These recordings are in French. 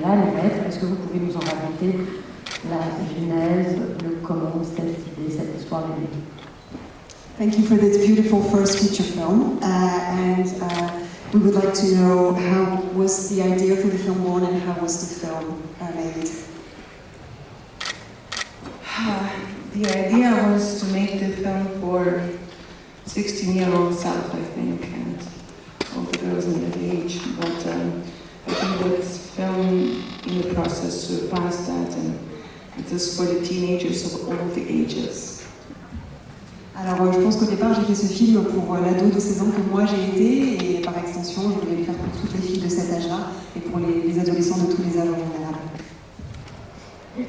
voilà, les maîtres. Est-ce que vous pouvez nous en raconter la genèse, le comment cette idée, cette histoire est née? Thank you for this beautiful first feature film, and we would like to know how was the idea for the film born and how was the film made? The idea was to make the film for 16-year-old self, I think, and all the girls in that age. But I think that film in the process surpassed that, and it was for the teenagers of all the ages. Alors je pense qu'au départ j'ai fait ce film pour l'ado de 16 ans que moi j'ai été, et par extension je voulais le faire pour toutes les filles de cet âge-là et pour les adolescents de tous les âges en général.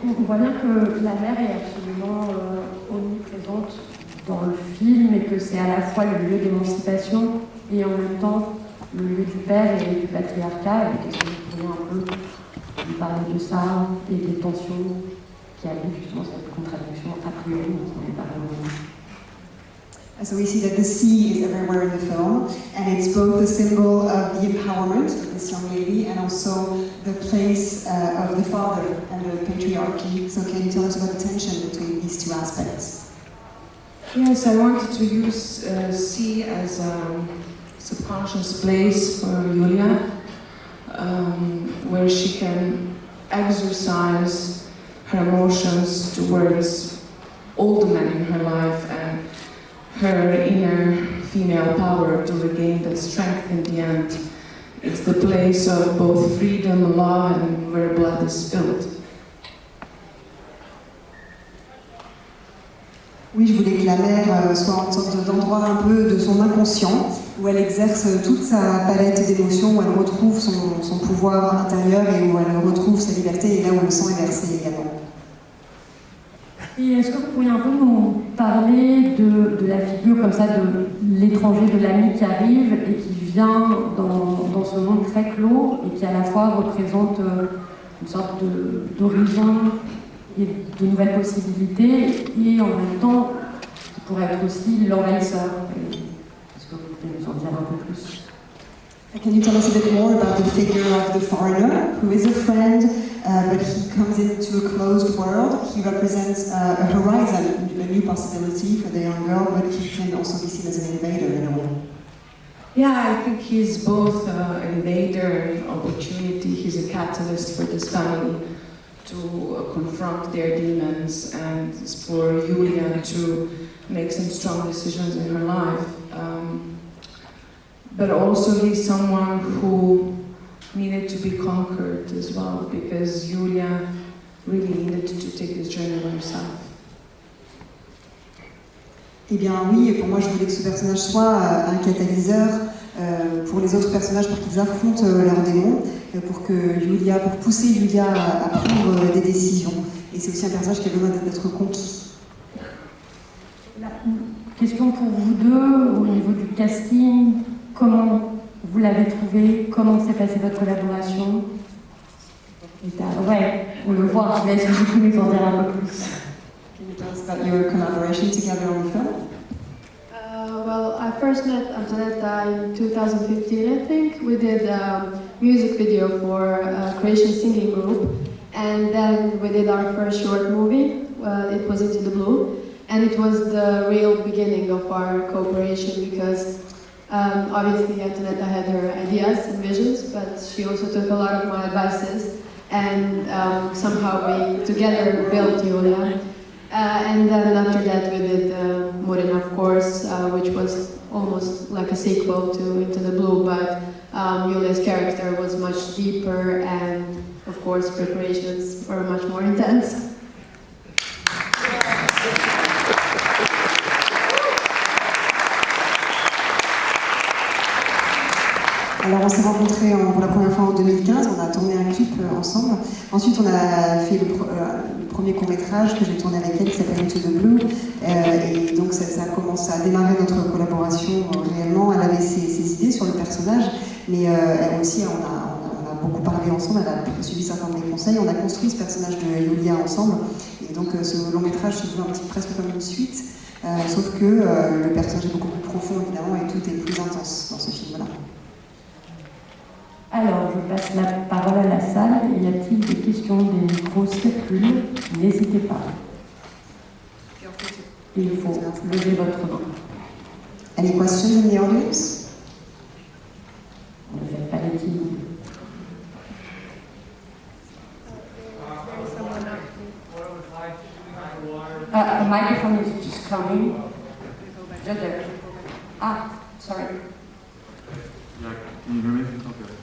On voit bien que la mère est absolument omniprésente dans le film et que c'est à la fois le lieu d'émancipation et en même temps le lieu du père et du patriarcat. Et qu'est-ce que vous pourriez un peu nous parler de ça et des tensions qui arrivent justement cette contradiction a priori dont on est parlé aujourd'hui. So we see that the sea is everywhere in the film, and it's both a symbol of the empowerment of this young lady and also the place of the father and the patriarchy. So can you tell us about the tension between these two aspects? Yes, I wanted to use sea as a subconscious place for Julia, where she can exercise her emotions towards all the men in her life and her inner female power to regain that strength in the end. It's the place of both freedom, love, and where blood is spilled. Oui, je voulais que la mère soit une sorte d'endroit un peu de son inconscient, où elle exerce toute sa palette d'émotions, où elle retrouve son pouvoir intérieur et où elle retrouve sa liberté, et là où le sang est versé également. Et est-ce que vous pourriez un peu nous parler de la figure comme ça de l'étranger, de l'ami qui arrive et qui vient dans ce monde très clos et qui à la fois représente une sorte d'horizon et de nouvelles possibilités et en même temps qui pourrait être aussi l'envahisseur? Est-ce que vous pouvez nous en dire un peu plus? Can you tell us a bit more about the figure of the foreigner, who is a friend, but he comes into a closed world. He represents a horizon, a new possibility for the young girl, but he can also be seen as an invader in a way. Yeah, I think he's both an invader and opportunity. He's a catalyst for this family to confront their demons and for Julia to make some strong decisions in her life. But also he's someone who needed to be conquered as well, because Julia really needed to take this journey by herself. Eh bien oui, pour moi je voulais que ce personnage soit un catalyseur pour les autres personnages, pour qu'ils affrontent leurs démons, pour pousser Julia à prendre des décisions. Et c'est aussi un personnage qui a besoin d'être conquis. Question pour vous deux, au niveau du casting, comment vous l'avez trouvé? Comment s'est passée votre collaboration? Ouais, on le voit, mais est-ce que vous pouvez nous en dire un peu plus? Can you tell us about your collaboration together on the film? Well, I first met Antoneta in 2015, I think. We did a music video for a Croatian singing group, and then we did our first short movie. It was Into the Blue, and it was the real beginning of our cooperation because obviously Antoneta had her ideas and visions, but she also took a lot of my advices, and somehow we together built Julia. And then after that we did Murina, of course, which was almost like a sequel to Into the Blue, but Julia's character was much deeper and of course preparations were much more intense. Alors on s'est rencontrés pour la première fois en 2015, on a tourné un clip ensemble. Ensuite on a fait le premier court-métrage que j'ai tourné avec elle qui s'appelle Into the Blue. Et donc ça a commencé à démarrer notre collaboration réellement. Elle avait ses idées sur le personnage, mais elle aussi on a beaucoup parlé ensemble, elle a suivi certains de mes conseils. On a construit ce personnage de Julia ensemble. Et donc ce long-métrage se veut presque comme une suite, sauf que le personnage est beaucoup plus profond évidemment et tout est plus intense dans ce film-là. Alors, je passe la parole à la salle. Y a-t-il des questions? Des micros circulent? N'hésitez pas. Il faut lever votre main. Any questions in the audience? Ne faites pas les timides. The microphone is just coming. Just there. Ah, sorry. Yeah, can you hear me? Okay.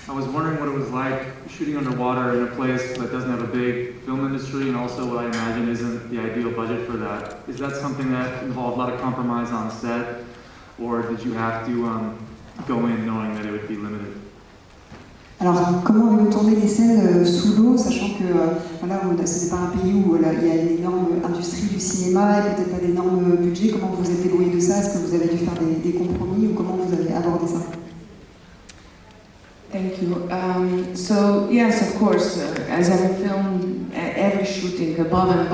I was wondering what it was like shooting underwater in a place that doesn't have a big film industry, and also what I imagine isn't the ideal budget for that. Is that something that involved a lot of compromise on set, or did you have to go in knowing that it would be limited? Alors, comment avez-vous tourné des scènes sous l'eau, sachant que voilà, ce n'est pas un pays où il y a une énorme industrie du cinéma et peut-être pas d'énormes budgets. Comment vous êtes débrouillé de ça? Est-ce que vous avez dû faire des compromis ou comment vous avez abordé ça? Thank you. So yes, of course, as every film, every shooting above and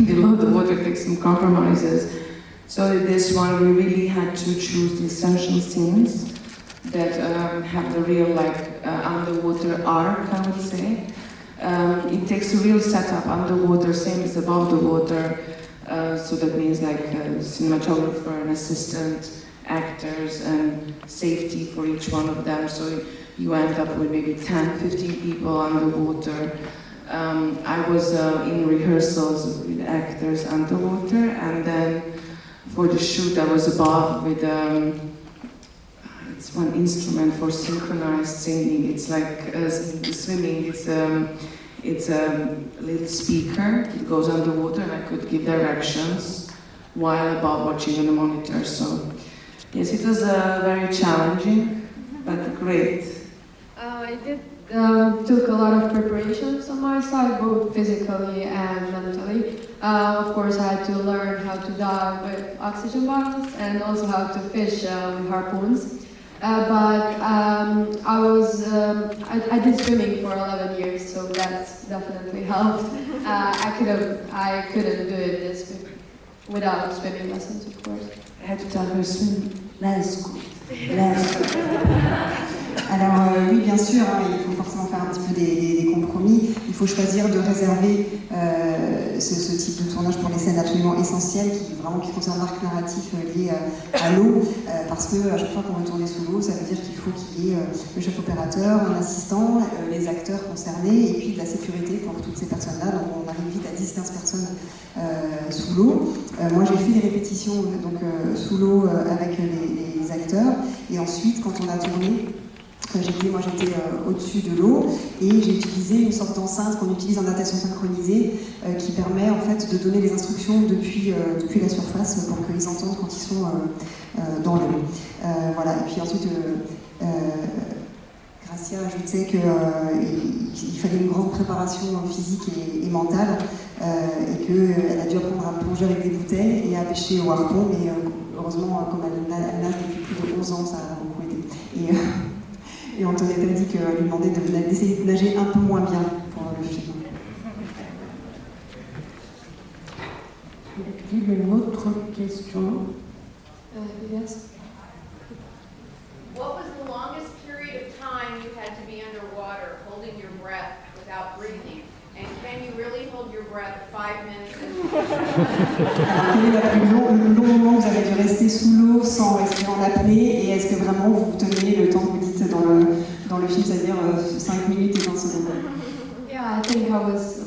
below the water takes some compromises. So this one, we really had to choose the essential scenes that have the real underwater arc, I would say. It takes a real setup underwater, same as above the water. So that means cinematographer and assistant, actors, and safety for each one of them. So you end up with maybe 10, 15 people underwater. I was in rehearsals with actors underwater, and then for the shoot I was above with it's one instrument for synchronized singing. It's like swimming. It's a little speaker. It goes underwater, and I could give directions while above watching on the monitor. So yes, it was very challenging, but great. It took a lot of preparations on my side, both physically and mentally. Of course, I had to learn how to dive with oxygen bottles and also how to fish with harpoons. But I did swimming for 11 years, so that's definitely helped. I couldn't do this without swimming lessons, of course. I had to tell her swim less good. Alors oui, bien sûr, il faut forcément faire un petit peu des compromis. Il faut choisir de réserver ce type de tournage pour les scènes absolument essentielles qui concernent l'arc narratif lié à l'eau, parce que à chaque fois qu'on veut tourner sous l'eau, ça veut dire qu'il faut qu'il y ait le chef opérateur, un assistant, les acteurs concernés, et puis de la sécurité pour toutes ces personnes-là. Donc on arrive vite à 10-15 personnes sous l'eau. Moi j'ai fait des répétitions sous l'eau avec les acteurs, et ensuite quand on a tourné, j'étais au-dessus de l'eau et j'ai utilisé une sorte d'enceinte qu'on utilise en natation synchronisée qui permet en fait de donner les instructions depuis la surface pour qu'ils entendent quand ils sont dans l'eau. Voilà. Et puis ensuite, Gracia ajoutait qu'il fallait une grande préparation physique et mentale et qu'elle a dû apprendre à plonger avec des bouteilles et à pêcher au harpon, mais heureusement, comme elle nage depuis plus de 11 ans, ça a beaucoup aidé. Et Antoneta a dit qu'elle lui demandait d'essayer de nager un peu moins bien pour le film. Y a-t-il une autre question? Yes. What was the longest period of time you had to be underwater, holding your breath without breathing? And can you really hold your breath 5 minutes? Quel est le long moment où vous avez dû rester sous l'eau sans respirer en apnée, et est-ce que vraiment vous teniez le temps que vous dites dans le film, c'est-à-dire 5 minutes et 20 secondes? Yeah, I think I was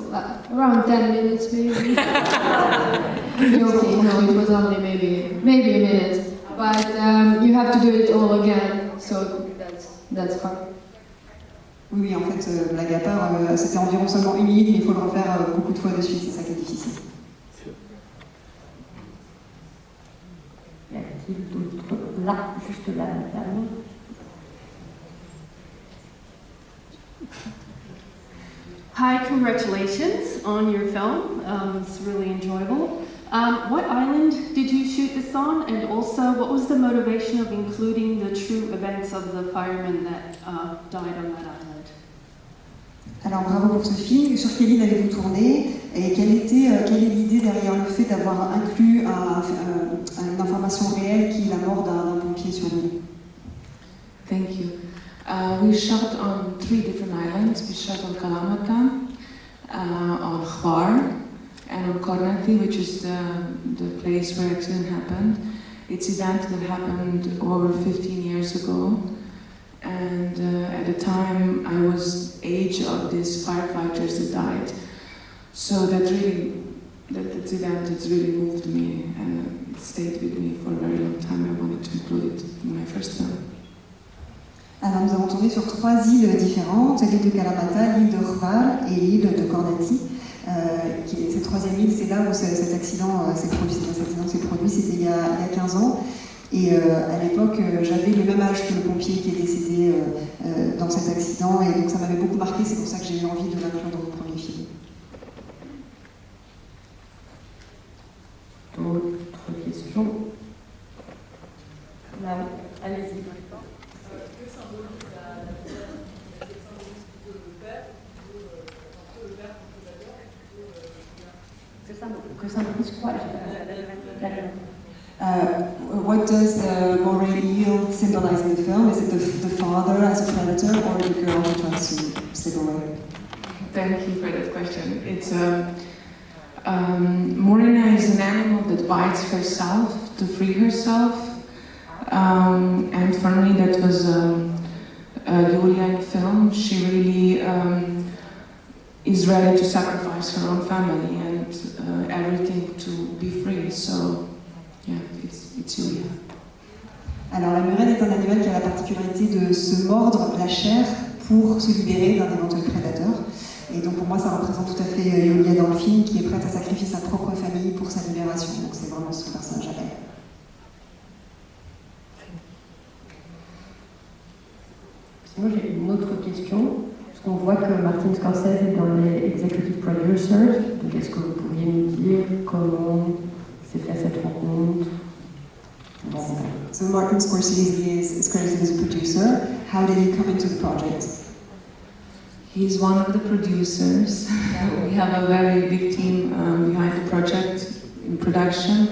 around 10 minutes maybe. Joking, no, it was only maybe a minute. But you have to do it all again, so that's hard. Oui, en fait, blague à part, c'était environ seulement 1 minute, mais il faut le refaire beaucoup de fois de suite, c'est ça qui est difficile. Y a-t-il d'autres? Là, juste là, madame. Hi, congratulations on your film. It's really enjoyable. What island did you shoot this on? And also, what was the motivation of including the true events of the firemen that died on that island? Alors bravo pour ce film. Sur quelle île avez-vous tourné et quelle est l'idée derrière le fait d'avoir inclus une information réelle qui est la mort d'un pompier sur l'île? Thank you. We shot on 3 different islands. We shot on Alamat, on Hvar, and on Kornati, which is the place where accident happened. It's an event that happened over 15 years ago. And at the time, I was age of these firefighters that died. So that event, it's really moved me and it stayed with me for a very long time. I wanted to include it in my first film. Alors nous avons tourné sur 3 îles différentes, l'île de Kalamata, l'île de Hvar et l'île de Kornati. Cette 3e île, c'est là où cet accident s'est produit, c'était il y a 15 ans. Et à l'époque, j'avais le même âge que le pompier qui est décédé dans cet accident, et donc ça m'avait beaucoup marqué, c'est pour ça que j'ai eu envie de l'inclure dans mon premier film. D'autres questions? Là, allez-y. Que symbolise la pierre? Quel symbolise plutôt le père, plutôt le père comme prédateur, plutôt Que symbolise quoi? What does the moray eel symbolize in the film? Is it the father as a predator or the girl who tries to slip away? Thank you for that question. It's Murina is an animal that bites herself to free herself. And for me, that was Julia in film. She really is ready to sacrifice her own family and everything to be free. So, yeah, it's Julia. Alors la murène est un animal qui a la particularité de se mordre la chair pour se libérer d'un éventuel prédateur. Et donc pour moi, ça représente tout à fait Julia dans le film, qui est prête à sacrifier sa propre famille pour sa libération. Donc c'est vraiment ce personnage à elle. Sinon, j'ai une autre question, parce qu'on voit que Martin Scorsese est dans les executive producers. Donc est-ce que vous pourriez nous dire comment s'est fait cette rencontre? So Martin Scorsese is credited as a producer. How did he come into the project? He's one of the producers. We have a very big team behind the project in production,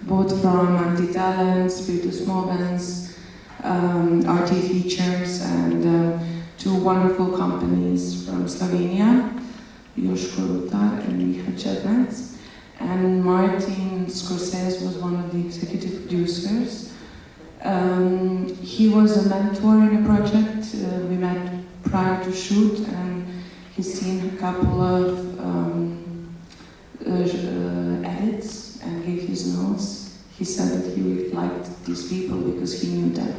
both from Anti-Talent, Spiritus Movens, RT Features, and 2 wonderful companies from Slovenia, Joško Rutar and Miha Černac. And Martin Scorsese was one of the executive producers. He was a mentor in the project. We met prior to shoot, and he's seen a couple of edits and gave his notes. He said that he really liked these people because he knew them.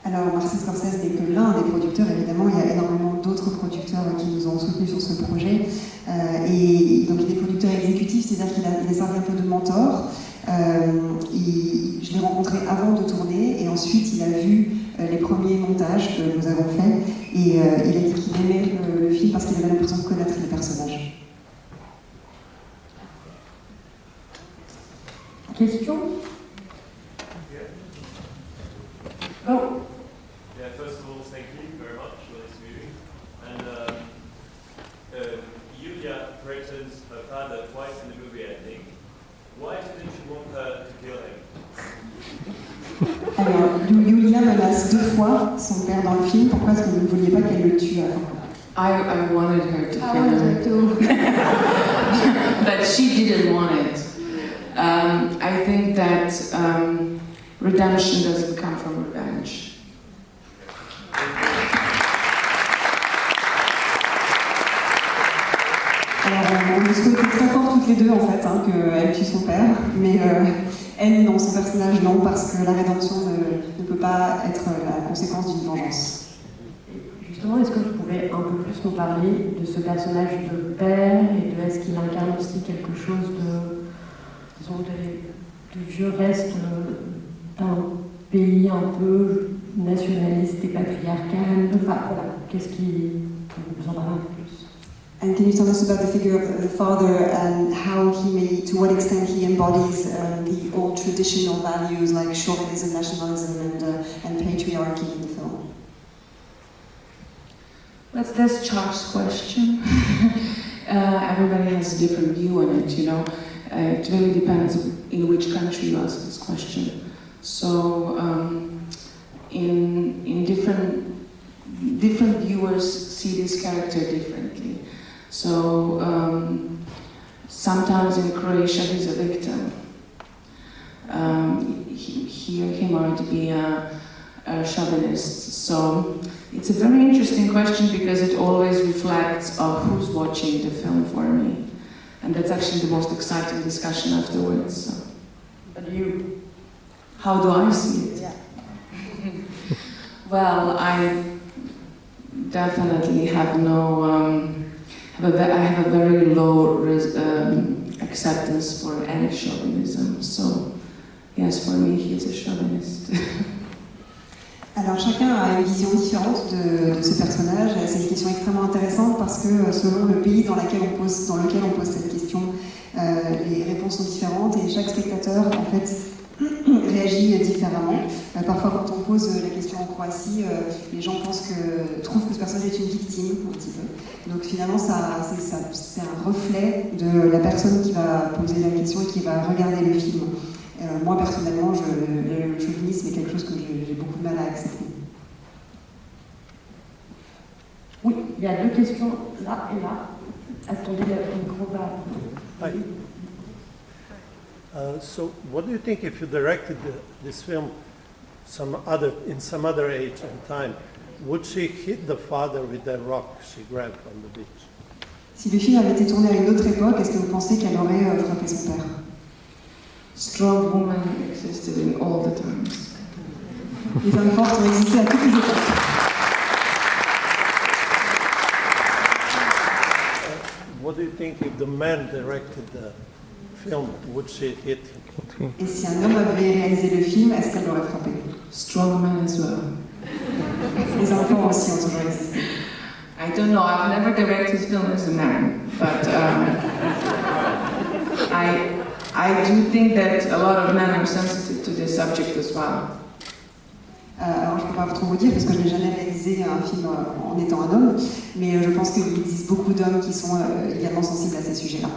Alors Martin Scorsese n'est que l'un des producteurs, évidemment, il y a énormément d'autres producteurs qui nous ont soutenus sur ce projet. Et donc il est producteur exécutif, c'est-à-dire qu'il a servi un peu de mentor. Je l'ai rencontré avant de tourner et ensuite il a vu les premiers montages que nous avons faits et il a dit qu'il aimait le film parce qu'il avait l'impression de connaître les personnages. Question? Oh. Yeah, first of all, thank you very much for this movie. And Julia threatens her father twice in the movie, I think. Why didn't you want her to kill him? Alors, Julia menace 2 fois son père dans le film. Pourquoi est-ce que vous ne vouliez pas qu'elle le tue avant? I wanted her to kill him too. But she didn't want it. I think that redemption doesn't come from revenge. Alors, on souhaitait très fort toutes les deux en fait qu'elle tue son père, mais elle non, son personnage non, parce que la rédemption ne peut pas être la conséquence d'une vengeance. Justement, est-ce que vous pouvez un peu plus nous parler de ce personnage de père et de est-ce qu'il incarne aussi quelque chose de vieux reste d'un pays un peu nationaliste et patriarcal? Enfin voilà, qu'est-ce qui vous en parle un peu plus? And can you tell us about the figure of the father and how to what extent he embodies the old traditional values like chauvinism, nationalism, and patriarchy in the film? That's Charles' question. Everybody has a different view on it, you know. It really depends in which country you ask this question. So in different viewers see this character differently. So sometimes in Croatia he's a victim. He might be a chauvinist. So it's a very interesting question because it always reflects on who's watching the film for me. And that's actually the most exciting discussion afterwards. So. But you? How do I see it? Yeah. Well, I definitely have no, I have a very low acceptance for any chauvinism. So, yes, for me, he is a chauvinist. Alors chacun a une vision différente de ce personnage. C'est une question extrêmement intéressante parce que selon le pays dans lequel on pose cette question, les réponses sont différentes et chaque spectateur en fait réagit différemment. Parfois quand on pose la question en Croatie, les gens trouvent que ce personnage est une victime un petit peu. Donc finalement c'est un reflet de la personne qui va poser la question et qui va regarder le film. Moi personnellement, le chauvinisme est quelque chose que j'ai beaucoup de mal à accepter. Oui, il y a deux questions là et là. Attendez, le micro va. Hi. So, what do you think if you directed this film in some other age and time? Would she hit the father with that rock she grabbed on the beach? Si le film avait été tourné à une autre époque, est-ce que vous pensez qu'elle aurait frappé son père? Strong women existed in all the times. Les femmes fortes ont existé à toutes les époques. What do you think if the man directed the film, would she hit him? Et si un homme avait réalisé le film, est-ce qu'elle l'aurait frappé? Strong men as well. Les enfants aussi ont toujours existé. I don't know, I've never directed film as a man, but I do think that a lot of men are sensitive to this subject as well. Alors je ne peux pas trop vous dire parce que je n'ai jamais réalisé un film en étant un homme, mais je pense qu'il existe beaucoup d'hommes qui sont également sensibles à ces sujets-là.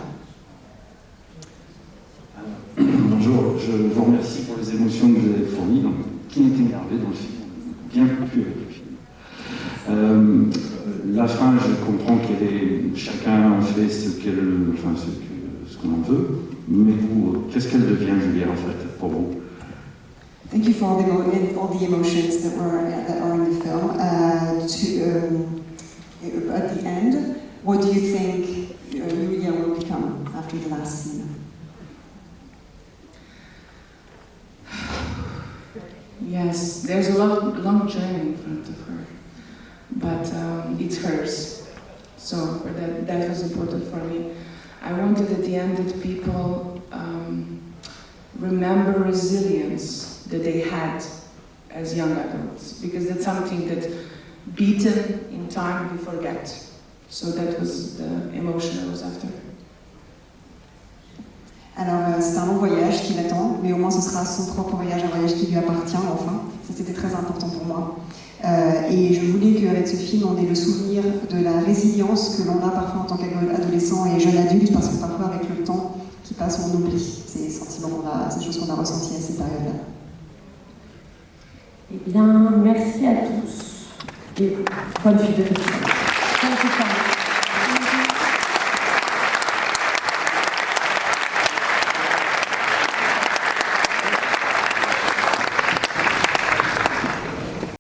Bonjour, je vous remercie pour les émotions que vous avez fournies, donc, qui n'est énervé dans le film, bien plus avec le film. La fin, je comprends chacun en fait ce qu'on en veut, mais qu'est-ce qu'elle devient, Julia, en fait, pour vous? Thank you for all the emotions that are in the film. At the end, what do you think Julia will become after the last scene? Yes, there's a long journey in front of her, but it's hers. So that was important for me. I wanted at the end that people remember resilience that they had as young adults, because that's something that beaten in time we forget. So that was the emotion I was after. Alors c'est un long voyage qui l'attend, mais au moins ce sera son propre voyage, un voyage qui lui appartient enfin. Ça c'était très important pour moi. Et je voulais qu'avec ce film on ait le souvenir de la résilience que l'on a parfois en tant qu'adolescent et jeune adulte, parce que parfois avec le temps qui passe on oublie ces sentiments ces choses qu'on a ressenties à ces périodes-là. Eh bien, merci à tous et bonne suite de festival.